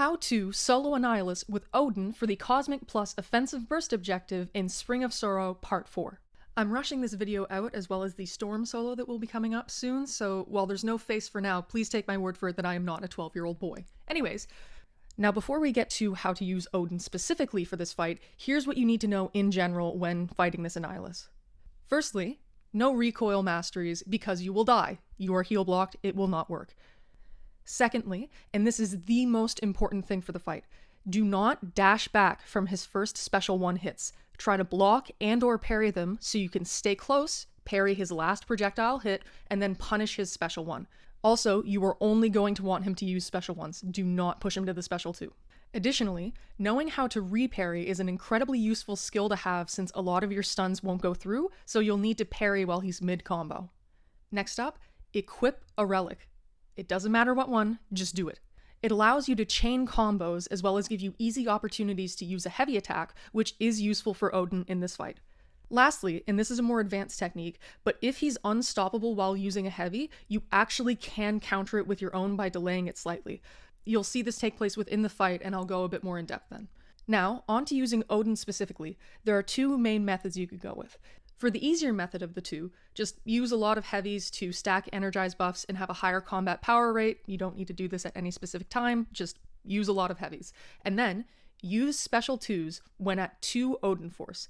How to solo Annihilus with Odin for the Cosmic Plus Offensive Burst objective in Spring of Sorrow Part 4. I'm rushing this video out as well as the Storm solo that will be coming up soon, so while there's no face for now, please take my word for it that I am not a 12-year-old boy. Anyways, now before we get to how to use Odin specifically for this fight, here's what you need to know in general when fighting this Annihilus. Firstly, no recoil masteries because you will die. You are heal blocked, it will not work. Secondly, and this is the most important thing for the fight, do not dash back from his first special one hits. Try to block and or parry them so you can stay close, parry his last projectile hit, and then punish his special one. Also, you are only going to want him to use special ones. Do not push him to the special two. Additionally, knowing how to reparry is an incredibly useful skill to have since a lot of your stuns won't go through, so you'll need to parry while he's mid-combo. Next up, equip a relic. It doesn't matter what one, just do it. It allows you to chain combos as well as give you easy opportunities to use a heavy attack, which is useful for Odin in this fight. Lastly, and this is a more advanced technique, but if he's unstoppable while using a heavy, you actually can counter it with your own by delaying it slightly. You'll see this take place within the fight, and I'll go a bit more in depth then. Now, on to using Odin specifically. There are two main methods you could go with. For the easier method of the two, just use a lot of heavies to stack energize buffs and have a higher combat power rate. You don't need to do this at any specific time, just use a lot of heavies. And then, use special twos when at 2 Odin Force.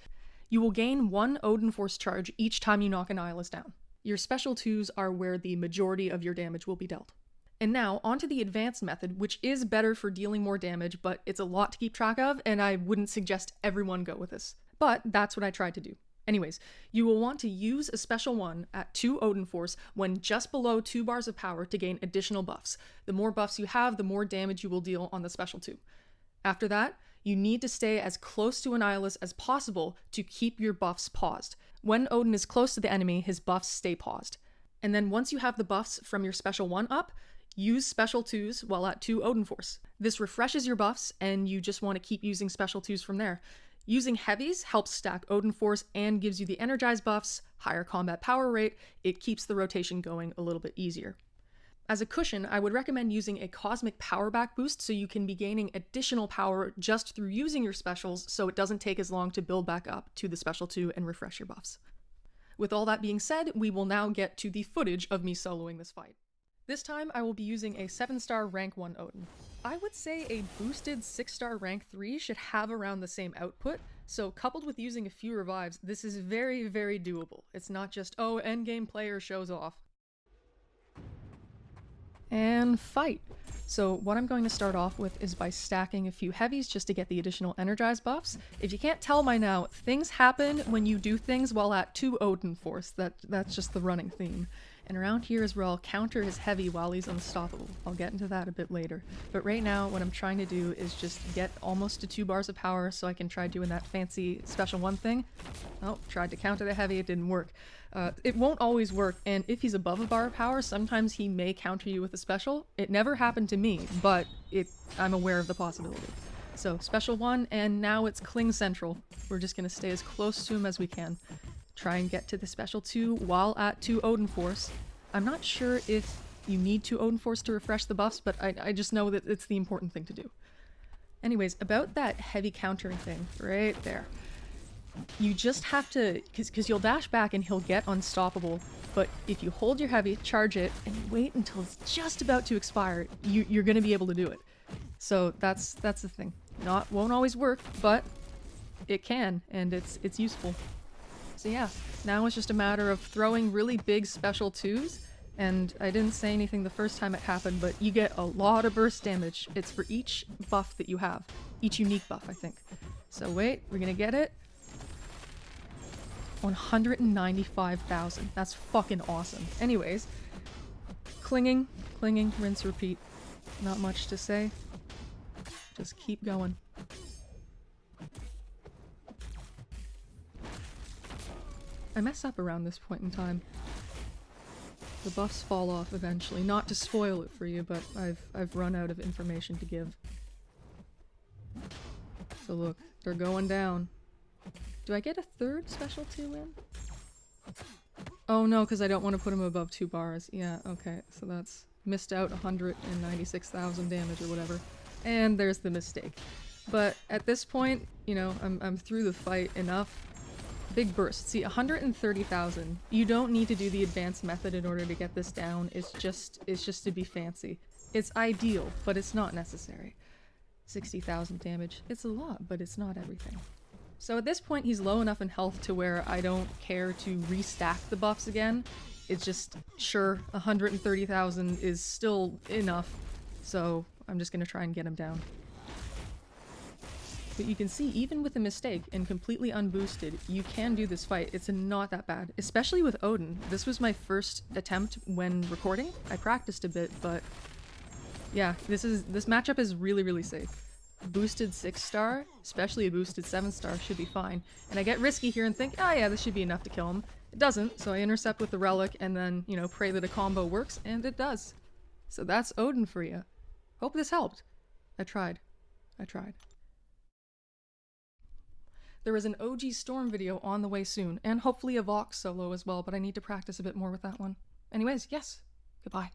You will gain 1 Odin Force charge each time you knock Annihilus down. Your special twos are where the majority of your damage will be dealt. And now, onto the advanced method, which is better for dealing more damage, but it's a lot to keep track of, and I wouldn't suggest everyone go with this. But that's what I tried to do. Anyways, you will want to use a special one at 2 Odin Force when just below 2 bars of power to gain additional buffs. The more buffs you have, the more damage you will deal on the special 2. After that, you need to stay as close to Annihilus as possible to keep your buffs paused. When Odin is close to the enemy, his buffs stay paused. And then once you have the buffs from your special 1 up, use special 2s while at 2 Odin Force. This refreshes your buffs, and you just want to keep using special 2s from there. Using heavies helps stack Odin Force and gives you the energize buffs, higher combat power rate. It keeps the rotation going a little bit easier. As a cushion, I would recommend using a cosmic power back boost so you can be gaining additional power just through using your specials, so it doesn't take as long to build back up to the special 2 and refresh your buffs. With all that being said, we will now get to the footage of me soloing this fight. This time I will be using a 7-star rank 1 Odin. I would say a boosted 6-star rank 3 should have around the same output, so coupled with using a few revives, this is very, very doable. It's not just, oh, endgame player shows off. And fight! So what I'm going to start off with is by stacking a few heavies just to get the additional energize buffs. If you can't tell by now, things happen when you do things while at 2 Odin Force. That's just the running theme. And around here is where I'll counter his heavy while he's unstoppable. I'll get into that a bit later. But right now, what I'm trying to do is just get almost to 2 bars of power so I can try doing that fancy special 1 thing. Oh, tried to counter the heavy, it didn't work. It won't always work, and if he's above a bar of power, sometimes he may counter you with a special. It never happened to me, but I'm aware of the possibility. So, special 1, and now it's Cling Central. We're just gonna stay as close to him as we can. Try and get to the special 2 while at 2 Odin Force. I'm not sure if you need 2 Odin Force to refresh the buffs, but I just know that it's the important thing to do. Anyways, about that heavy countering thing, right there. You just have to, because you'll dash back and he'll get unstoppable, but if you hold your heavy, charge it, and wait until it's just about to expire, you're going to be able to do it. So that's the thing. Won't always work, but it can, and it's useful. So yeah, now it's just a matter of throwing really big special 2s, and I didn't say anything the first time it happened, but you get a lot of burst damage. It's for each buff that you have. Each unique buff, I think. So wait, we're gonna get it. 195,000. That's fucking awesome. Anyways, clinging, rinse, repeat. Not much to say. Just keep going. I mess up around this point in time. The buffs fall off eventually. Not to spoil it for you, but I've run out of information to give. So look, they're going down. Do I get a 3rd special 2 in? Oh no, because I don't want to put him above 2 bars. Yeah, okay, so that's missed out 196,000 damage or whatever. And there's the mistake. But at this point, you know, I'm through the fight enough. Big burst. See, 130,000. You don't need to do the advanced method in order to get this down. It's just to be fancy. It's ideal, but it's not necessary. 60,000 damage. It's a lot, but it's not everything. So at this point, he's low enough in health to where I don't care to restack the buffs again. It's just, sure, 130,000 is still enough, so I'm just gonna try and get him down. But you can see, even with a mistake and completely unboosted, you can do this fight. It's not that bad, especially with Odin. This was my first attempt when recording. I practiced a bit, but yeah, this matchup is really, really safe. Boosted 6-star, especially a boosted 7-star, should be fine. And I get risky here and think, oh yeah, this should be enough to kill him. It doesn't, so I intercept with the relic and then, you know, pray that a combo works, and it does. So that's Odin for you. Hope this helped. I tried. There is an OG Storm video on the way soon, and hopefully a Vox solo as well, but I need to practice a bit more with that one. Anyways, yes, goodbye.